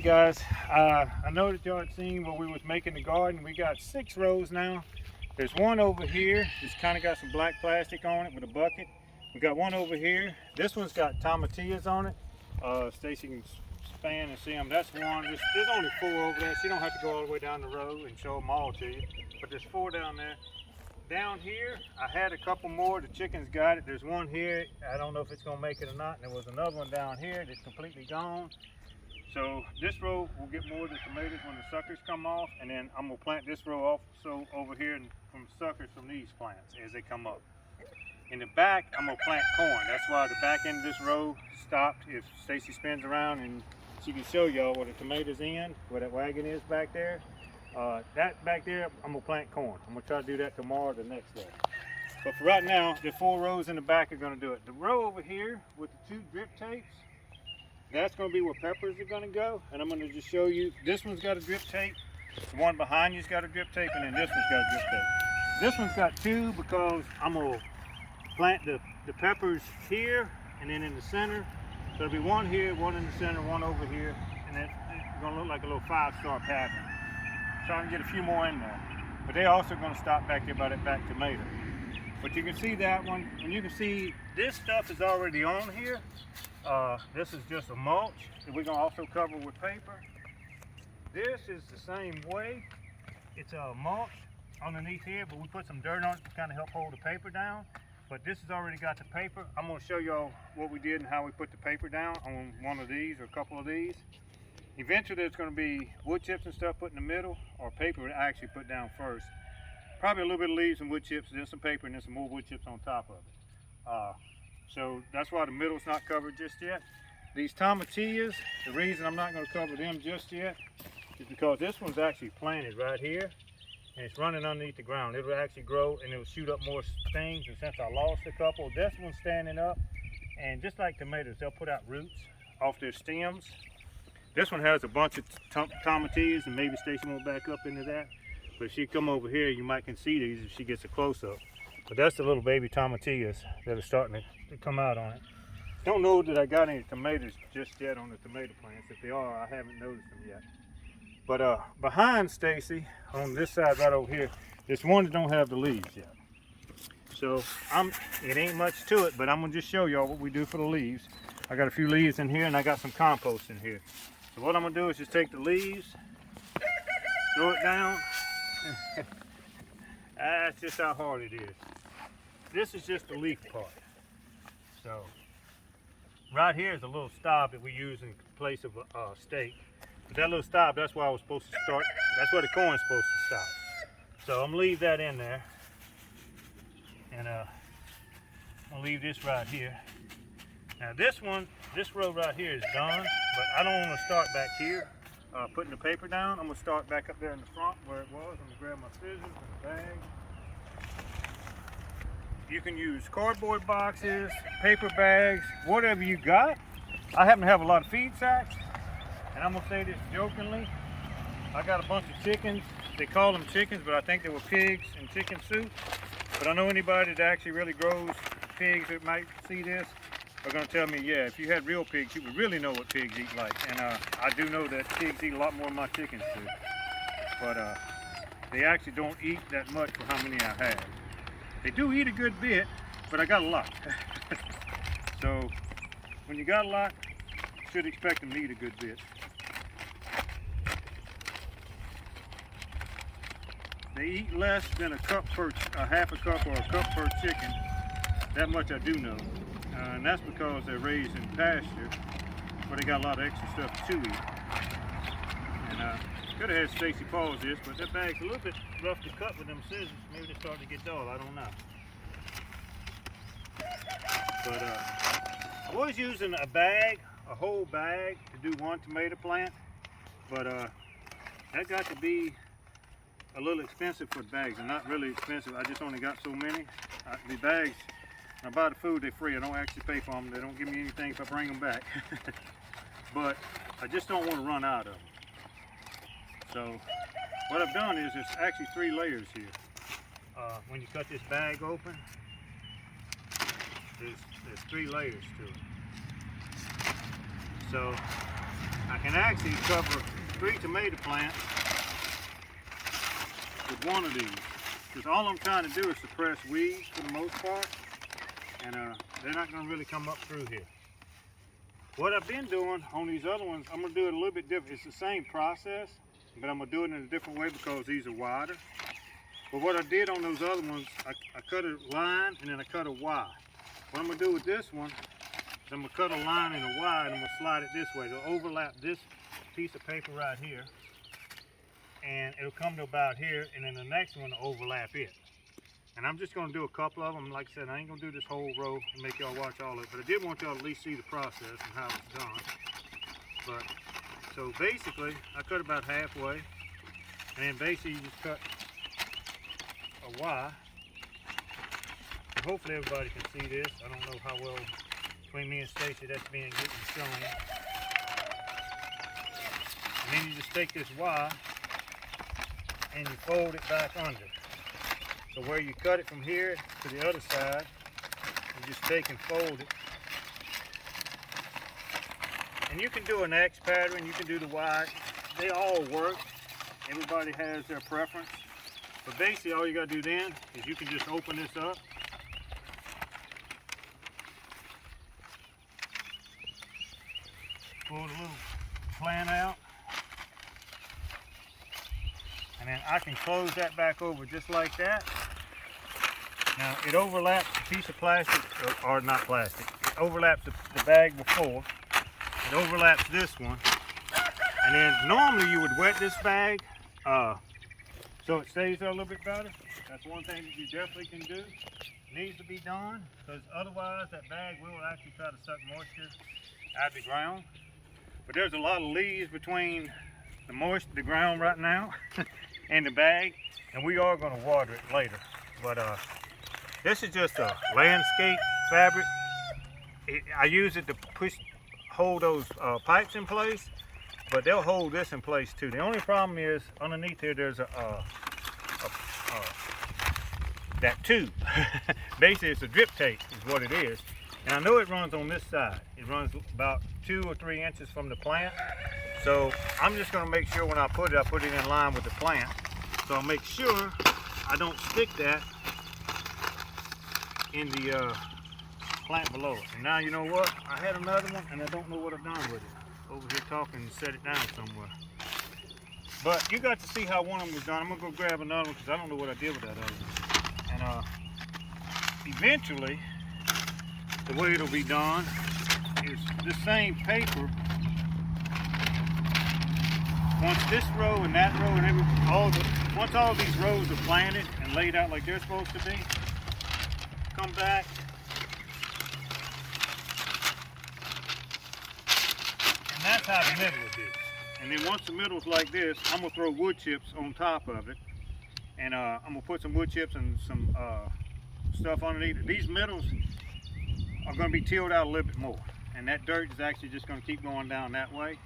Guys, I know that y'all had seen where we was making the garden. We got 6 rows now. There's one over here. It's kind of got some black plastic on it with a bucket. We got one over here. This one's got tomatillas on it. Stacy can span and see them. That's one. There's only 4 over there, so you don't have to go all the way down the row and show them all to you. But there's 4 down there. Down here, I had a couple more. The chickens got it. There's one here. I don't know if it's going to make it or not. And there was another one down here that's completely gone. So this row will get more of the tomatoes when the suckers come off, and then I'm gonna plant this row off so over here and from suckers from these plants as they come up. In the back, I'm gonna plant corn. That's why the back end of this row stopped. If Stacy spins around and she can show y'all where the tomatoes end, where that wagon is back there. That back there, I'm gonna plant corn. I'm gonna try to do that tomorrow or the next day. But for right now, the 4 rows in the back are gonna do it. The row over here with the 2 drip tapes, that's going to be where peppers are going to go, and I'm going to just show you. This one's got a drip tape, the one behind you's got a drip tape, and then this one's got a drip tape. This one's got 2 because I'm going to plant the peppers here and then in the center. So there'll be one here, one in the center, one over here, and it's going to look like a little 5-star pattern. So I can get a few more in there. But they're also going to stop back there by that back tomato. But you can see that one, and you can see this stuff is already on here. This is just a mulch that we're going to also cover with paper. This is the same way. It's a mulch underneath here, but we put some dirt on it to kind of help hold the paper down. But this has already got the paper. I'm going to show y'all what we did and how we put the paper down on one of these or a couple of these. Eventually there's going to be wood chips and stuff put in the middle, or paper I actually put down first. Probably a little bit of leaves and wood chips, then some paper, and then some more wood chips on top of it. So that's why the middle's not covered just yet. These tomatillas, the reason I'm not going to cover them just yet is because this one's actually planted right here, and it's running underneath the ground. It'll actually grow and it'll shoot up more things, and since I lost a couple, this one's standing up, and just like tomatoes, they'll put out roots off their stems. This one has a bunch of tomatillas, and maybe Stacy won't back up into that. But if she come over here, you might can see these if she gets a close-up. But that's the little baby tomatillas that are starting to come out on it. Don't know that I got any tomatoes just yet on the tomato plants. If they are, I haven't noticed them yet. But behind Stacy, on this side right over here, there's one that don't have the leaves yet. So it ain't much to it, but I'm gonna just show y'all what we do for the leaves. I got a few leaves in here, and I got some compost in here. So what I'm gonna do is just take the leaves, throw it down. That's just how hard it is. This is just the leaf part. So right here is a little stop that we use in place of a stake. But that little stop, that's where I was supposed to start. That's where the corn's supposed to stop. So I'm gonna leave that in there. And I'm gonna leave this right here. Now this row right here is done, but I don't want to start back here. Putting the paper down, I'm going to start back up there in the front where it was. I'm going to grab my scissors and a bag. You can use cardboard boxes, paper bags, whatever you got. I happen to have a lot of feed sacks, and I'm going to say this jokingly. I got a bunch of chickens. They call them chickens, but I think they were pigs in chicken soup. But I know anybody that actually really grows pigs that might see this are going to tell me, yeah, if you had real pigs, you would really know what pigs eat like. And I do know that pigs eat a lot more than my chickens do. But they actually don't eat that much for how many I have. They do eat a good bit, but I got a lot. So when you got a lot, you should expect them to eat a good bit. They eat less than a half a cup or a cup per chicken. That much I do know. And that's because they're raised in pasture, but they got a lot of extra stuff to eat. And could have had Stacy pause this, but that bag's a little bit rough to cut with them scissors. Maybe they're starting to get dull, I don't know. But I was using a bag, a whole bag, to do one tomato plant, but that got to be a little expensive for the bags. They're not really expensive, I just only got so many. The bags, when I buy the food, they're free. I don't actually pay for them. They don't give me anything if I bring them back. But I just don't want to run out of them. So what I've done is there's actually 3 layers here. When you cut this bag open, there's 3 layers to it. So I can actually cover 3 tomato plants with one of these. Because all I'm trying to do is suppress weeds for the most part. And they're not going to really come up through here. What I've been doing on these other ones, I'm going to do it a little bit different. It's the same process, but I'm going to do it in a different way because these are wider. But what I did on those other ones, I cut a line and then I cut a Y. What I'm going to do with this one is I'm going to cut a line and a Y and I'm going to slide it this way. It'll overlap this piece of paper right here. And it'll come to about here, and then the next one will overlap it. And I'm just going to do a couple of them. Like I said, I ain't going to do this whole row and make y'all watch all of it. But I did want y'all to at least see the process and how it's done. But, so basically, I cut about halfway. And then basically you just cut a Y. And hopefully everybody can see this. I don't know how well between me and Stacy that's getting shown. And then you just take this Y and you fold it back under. So where you cut it from here to the other side, you just take and fold it. And you can do an X pattern, you can do the Y. They all work. Everybody has their preference. But basically all you gotta do then is you can just open this up. Pull the little plant out. And then I can close that back over just like that. Now it overlaps a piece of plastic, or not plastic, it overlaps the bag before. It overlaps this one. And then normally you would wet this bag so it stays there a little bit better. That's one thing that you definitely can do. It needs to be done because otherwise that bag will actually try to suck moisture out of the ground. But there's a lot of leaves between the ground right now and the bag, and we are going to water it later. But this is just a landscape fabric. I use it to hold those pipes in place, but they'll hold this in place too. The only problem is underneath here there's that tube. Basically it's a drip tape is what it is. And I know it runs on this side. It runs about 2 or 3 inches from the plant. So I'm just going to make sure when I put it in line with the plant. So I'll make sure I don't stick that in the plant below it. And now you know what? I had another one and I don't know what I've done with it. Over here talking and set it down somewhere. But you got to see how one of them was done. I'm going to go grab another one because I don't know what I did with that other one. And eventually, the way it'll be done is the same paper. Once this row and that row and once all these rows are planted and laid out like they're supposed to be, come back and that's how the middle will be. And then once the middle's like this, I'm gonna throw wood chips on top of it, and I'm gonna put some wood chips and some stuff underneath it. These middles are gonna be tilled out a little bit more, and that dirt is actually just gonna keep going down that way.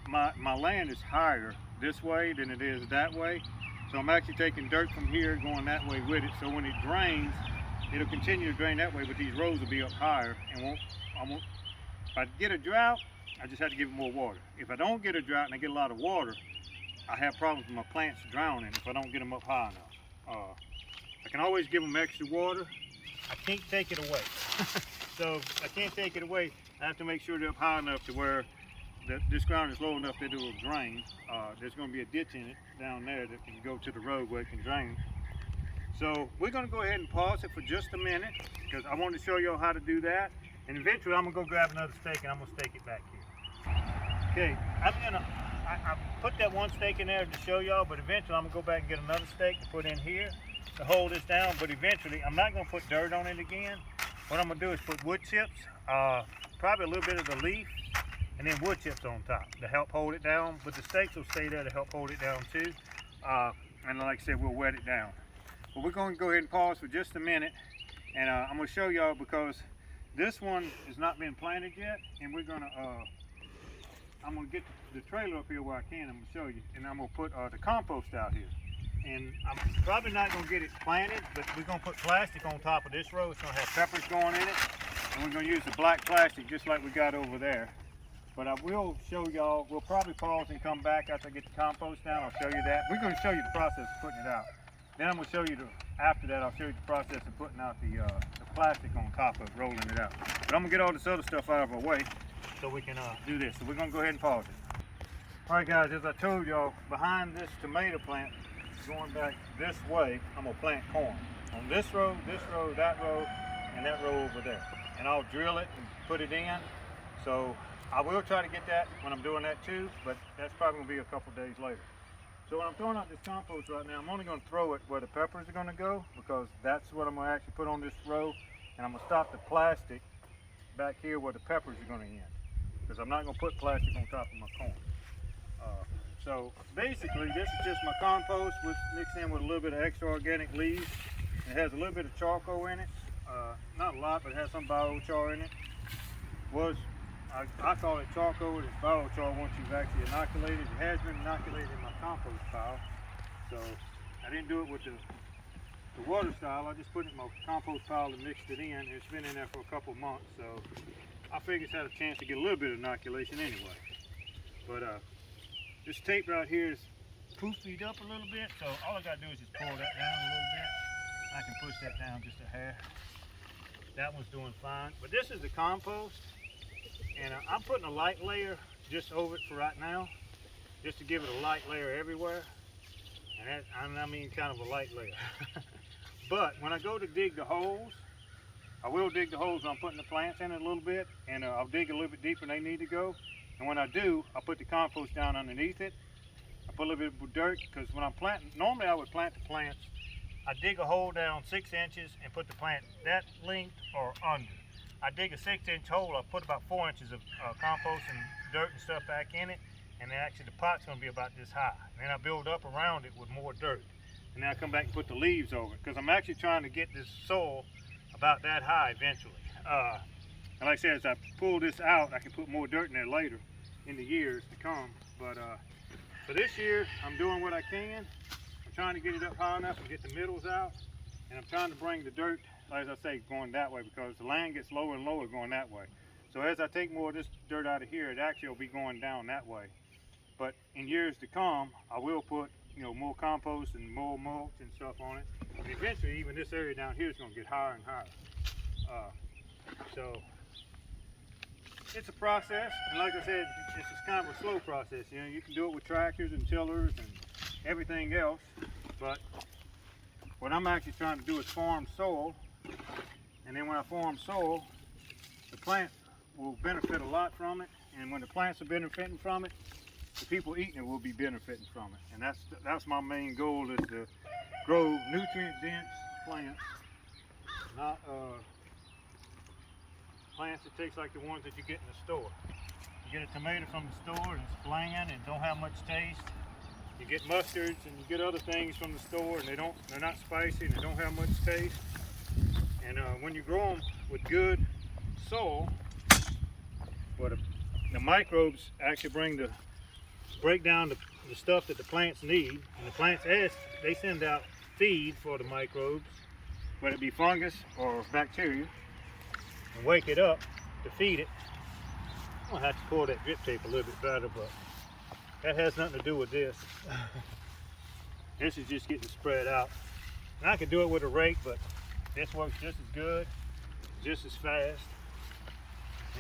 My land is higher this way than it is that way, so I'm actually taking dirt from here going that way with it, so when it drains, it'll continue to drain that way, but these rows will be up higher and if I get a drought, I just have to give it more water. If I don't get a drought and I get a lot of water, I have problems with my plants drowning if I don't get them up high enough. I can always give them extra water. I can't take it away. So I can't take it away. I have to make sure they're up high enough to where this ground is low enough that it will drain. There's going to be a ditch in it down there that can go to the road where it can drain. So we're going to go ahead and pause it for just a minute because I want to show you how to do that. And eventually I'm going to go grab another stake and I'm going to stake it back here. Okay, I put that one stake in there to show y'all, but eventually I'm going to go back and get another stake to put in here to hold this down. But eventually I'm not going to put dirt on it again. What I'm going to do is put wood chips, probably a little bit of the leaf, and then wood chips on top to help hold it down. But the stakes will stay there to help hold it down too. And like I said, we'll wet it down. But we're going to go ahead and pause for just a minute, and I'm going to show y'all because this one has not been planted yet, and we're going to, I'm going to get the trailer up here where I can. I'm going to show you, and I'm going to put the compost out here. And I'm probably not going to get it planted, but we're going to put plastic on top of this row. It's going to have peppers going in it, and we're going to use the black plastic just like we got over there. But I will show y'all, we'll probably pause and come back after I get the compost down. I'll show you that. We're going to show you the process of putting it out. Then I'm going to show you, after that, I'll show you the process of putting out the plastic on top of it, rolling it out. But I'm going to get all this other stuff out of our way so we can do this. So we're going to go ahead and pause it. All right, guys, as I told y'all, behind this tomato plant, going back this way, I'm going to plant corn. On this row, that row, and that row over there. And I'll drill it and put it in. So I will try to get that when I'm doing that too, but that's probably going to be a couple days later. So when I'm throwing out this compost right now, I'm only going to throw it where the peppers are going to go, because that's what I'm going to actually put on this row. And I'm going to stop the plastic back here where the peppers are going to end, because I'm not going to put plastic on top of my corn. So basically, this is just my compost mixed in with a little bit of extra organic leaves. It has a little bit of charcoal in it. Not a lot, but it has some biochar in it. I call it charcoal. It's biochar once you've actually inoculated. It has been inoculated in my compost pile. So I didn't do it with the water style. I just put it in my compost pile and mixed it in. It's been in there for a couple of months, so I figured it's had a chance to get a little bit of inoculation anyway. But this tape right here is poofied up a little bit, so all I gotta do is just pull that down a little bit. I can push that down just a hair. That one's doing fine. But this is the compost, and I'm putting a light layer just over it for right now, just to give it a light layer everywhere. And I mean kind of a light layer. But when I go to dig the holes, I will dig the holes when I'm putting the plants in it a little bit, and I'll dig a little bit deeper than they need to go. And when I do, I'll put the compost down underneath it. I put a little bit of dirt, because when I'm planting, normally I would plant the plants, I dig a hole down 6 inches and put the plant that length or under. I dig a 6-inch hole, I put about 4 inches of compost and dirt and stuff back in it, and then actually the pot's gonna be about this high. And then I build up around it with more dirt. And then I come back and put the leaves over it, because I'm actually trying to get this soil about that high eventually. And like I said, as I pull this out, I can put more dirt in there later in the years to come. But for this year, I'm doing what I can. I'm trying to get it up high enough and get the middles out. And I'm trying to bring the dirt, as I say, going that way, because the land gets lower and lower going that way. So as I take more of this dirt out of here, it actually will be going down that way. But in years to come, I will put, more compost and more mulch and stuff on it. And eventually, even this area down here is going to get higher and higher. So it's a process, and like I said, it's just kind of a slow process. You can do it with tractors and tillers and everything else, but what I'm actually trying to do is farm soil, and then when I farm soil, the plant will benefit a lot from it, and when the plants are benefiting from it, the people eating it will be benefiting from it. And that's my main goal, is to grow nutrient-dense plants, not plants that taste like the ones that you get in the store. You get a tomato from the store and it's bland and don't have much taste. You get mustards and you get other things from the store and they're not spicy and they don't have much taste. And when you grow them with good soil, well, the microbes actually break down the stuff that the plants need, and the plants, they send out feed for the microbes, whether it be fungus or bacteria, and wake it up to feed it. I'm gonna have to pull that drip tape a little bit better, but that has nothing to do with this. This is just getting it spread out. And I could do it with a rake, but this works just as good, just as fast.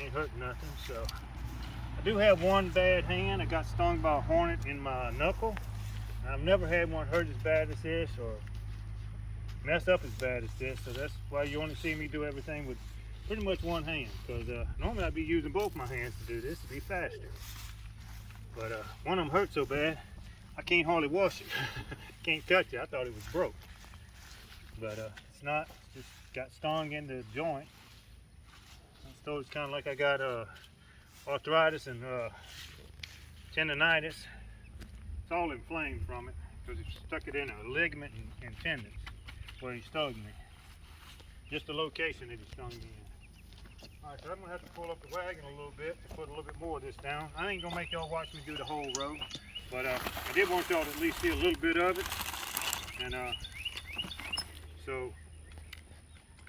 Ain't hurting nothing. So I do have one bad hand. I got stung by a hornet in my knuckle. I've never had one hurt as bad as this or messed up as bad as this. So that's why you only see me do everything with pretty much one hand, because normally I'd be using both my hands to do this to be faster. But one of them hurt so bad, I can't hardly wash it. Can't touch it. I thought it was broke. But it's not. It's just got stung in the joint. So it's kind of like I got arthritis and tendonitis. It's all inflamed from it, because it stuck it in a ligament and tendons where he stung me. Just the location that he stung me in. Alright, so I'm going to have to pull up the wagon a little bit to put a little bit more of this down. I ain't going to make y'all watch me do the whole row, but I did want y'all to at least see a little bit of it. And so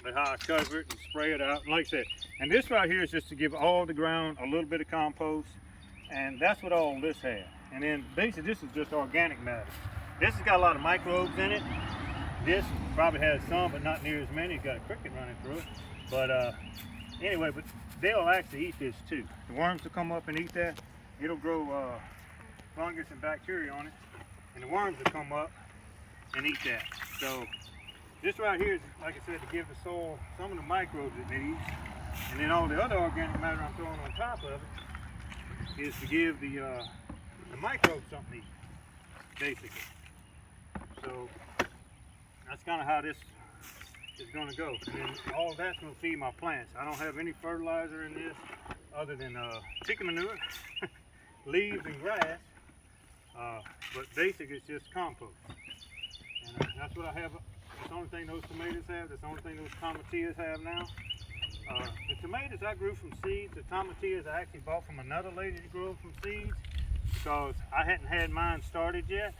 that's how I cover it and spray it out. And like I said, And this right here is just to give all the ground a little bit of compost, and that's what all this has. And then basically this is just organic matter. This has got a lot of microbes in it. This probably has some, but not near as many. It's got a cricket running through it. But anyway, but they'll actually eat this too. The worms will come up and eat that. It'll grow fungus and bacteria on it, and the worms will come up and eat that. So this right here is, like I said, to give the soil some of the microbes it needs, and then all the other organic matter I'm throwing on top of it is to give the microbes something to eat, basically. So that's kind of how this is going to go. And then all that's going to feed my plants. I don't have any fertilizer in this other than chicken manure, leaves and grass, but basically it's just compost. And that's what I have. That's the only thing those tomatoes have. That's the only thing those tomatillas have now. The tomatoes I grew from seeds. The tomatillas I actually bought from another lady that grew them from seeds because I hadn't had mine started yet.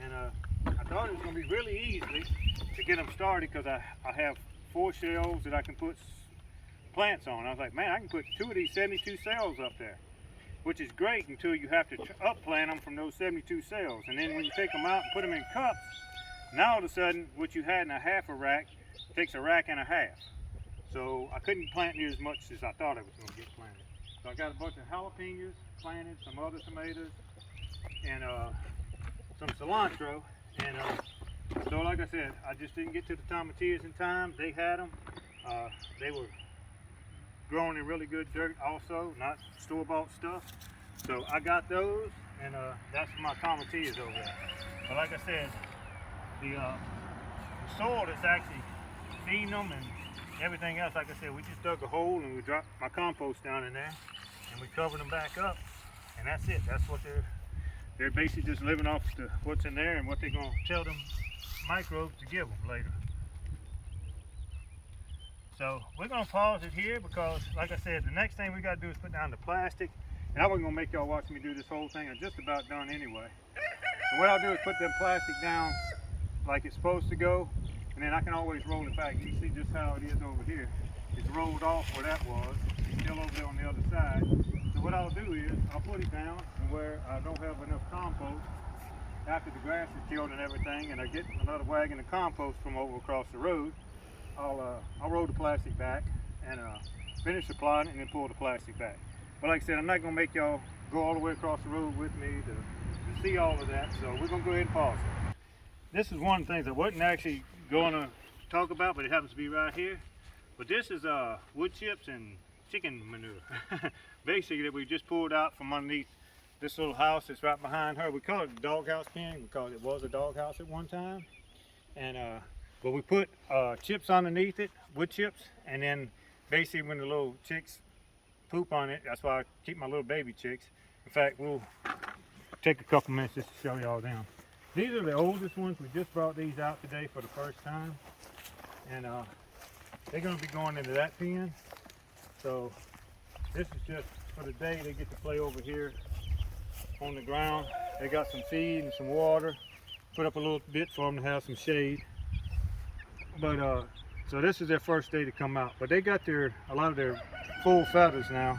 And I thought it was going to be really easy to get them started because I have 4 shelves that I can put plants on. I was like, man, I can put 2 of these 72 cells up there, which is great until you have to upplant them from those 72 cells. And then when you take them out and put them in cups, now all of a sudden what you had in a half a rack takes a rack and a half. So I couldn't plant near as much as I thought I was going to get planted. So I got a bunch of jalapenos planted, some other tomatoes, and some cilantro. And so like I said, I just didn't get to the tomatillas in time. They had them. They were growing in really good dirt also, not store-bought stuff. So I got those, and that's my tomatillas over there. But like I said, the soil that's actually feeding them and everything else, like I said, we just dug a hole and we dropped my compost down in there and we covered them back up, and that's it. That's what they're basically just living off what's in there and what they're going to tell them microbes to give them later. So we're going to pause it here because, like I said, the next thing we got to do is put down the plastic. And I wasn't going to make y'all watch me do this whole thing. I'm just about done anyway. And what I'll do is put the plastic down like it's supposed to go, and then I can always roll it back. You see just how it is over here. It's rolled off where that was. It's still over there on the other side. So what I'll do is I'll put it down where I don't have enough compost after the grass is killed and everything, and I get another wagon of compost from over across the road. I'll roll the plastic back and finish applying it and then pull the plastic back. But like I said, I'm not going to make y'all go all the way across the road with me to see all of that, so we're going to go ahead and pause it. This is one of the things I wasn't actually going to talk about, but it happens to be right here. But this is wood chips and chicken manure, basically, that we just pulled out from underneath this little house that's right behind her. We call it the doghouse pen because it was a doghouse at one time. And but we put chips underneath it, wood chips, and then basically when the little chicks poop on it, that's why I keep my little baby chicks. In fact, we'll take a couple minutes just to show y'all them. These are the oldest ones. We just brought these out today for the first time. And they're going to be going into that pen. So this is just for the day. They get to play over here on the ground. They got some feed and some water. Put up a little bit for them to have some shade. But so this is their first day to come out. But they got a lot of their full feathers now.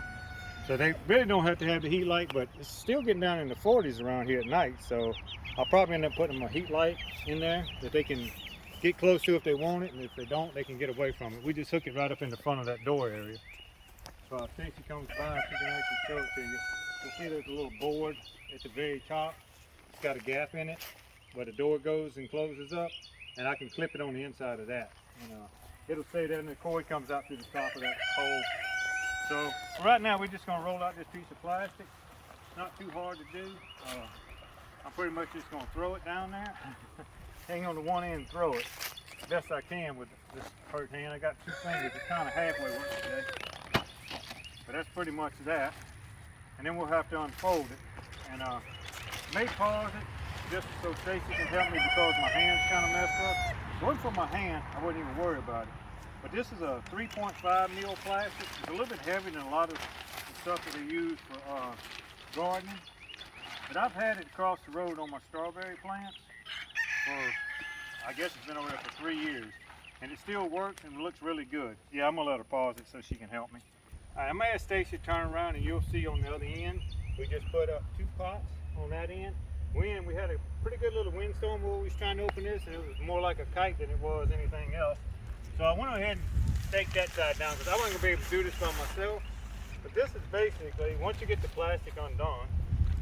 So they really don't have to have the heat light, but it's still getting down in the 40s around here at night. So I'll probably end up putting them a heat light in there that they can get close to if they want it, and if they don't, they can get away from it. We just hook it right up in the front of that door area. So if Stacy comes by, she can actually show it to you. You'll see there's a little board at the very top. It's got a gap in it where the door goes and closes up, and I can clip it on the inside of that. And it'll stay there, and the cord comes out through the top of that hole. So right now we're just going to roll out this piece of plastic. It's not too hard to do. I'm pretty much just going to throw it down there. Hang on to one end and throw it best I can with this hurt hand. I got 2 fingers. It's kind of halfway work today. But that's pretty much that. And then we'll have to unfold it. And may pause it just so Stacy can help me because my hand's kind of messed up. If it wasn't for my hand, I wouldn't even worry about it. But this is a 3.5 mil plastic. It's a little bit heavier than a lot of the stuff that they use for gardening. But I've had it across the road on my strawberry plants for, I guess it's been over there for 3 years. and it still works and looks really good. Yeah, I'm gonna let her pause it so she can help me. All right, I'm gonna ask Stacy to turn around and you'll see on the other end, we just put up 2 pots on that end. We had a pretty good little windstorm where we was trying to open this, and it was more like a kite than it was anything else. So I went ahead and staked that side down because I wasn't gonna be able to do this by myself. But this is basically, once you get the plastic undone,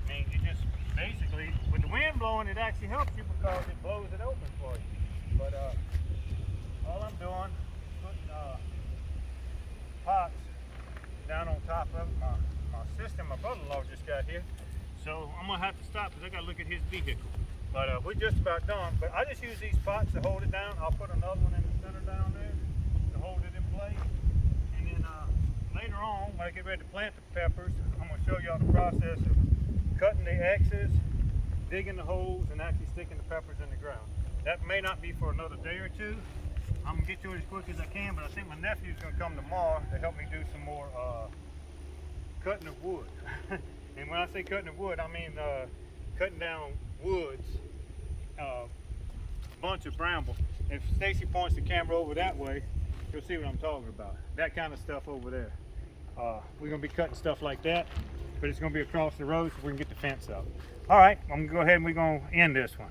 I mean, you just basically, with the wind blowing, it actually helps you because it blows it open for you. But all I'm doing, putting pots down on top of my system. My brother-in-law just got here, so I'm gonna have to stop because I gotta look at his vehicle. But we're just about done. But I just use these pots to hold it down. I'll put another one in the center down there to hold it in place. And then later on, when I get ready to plant the peppers, I'm gonna show y'all the process of cutting the X's, digging the holes, and actually sticking the peppers in the ground. That may not be for another day or two. I'm gonna get to it as quick as I can, but I think my nephew's gonna come tomorrow to help me do some more cutting of wood. And when I say cutting of wood, I mean cutting down woods, bunch of bramble. If Stacy points the camera over that way, you'll see what I'm talking about. That kind of stuff over there. We're gonna be cutting stuff like that, but it's gonna be across the road so we can get the fence up. All right, I'm gonna go ahead and we're gonna end this one.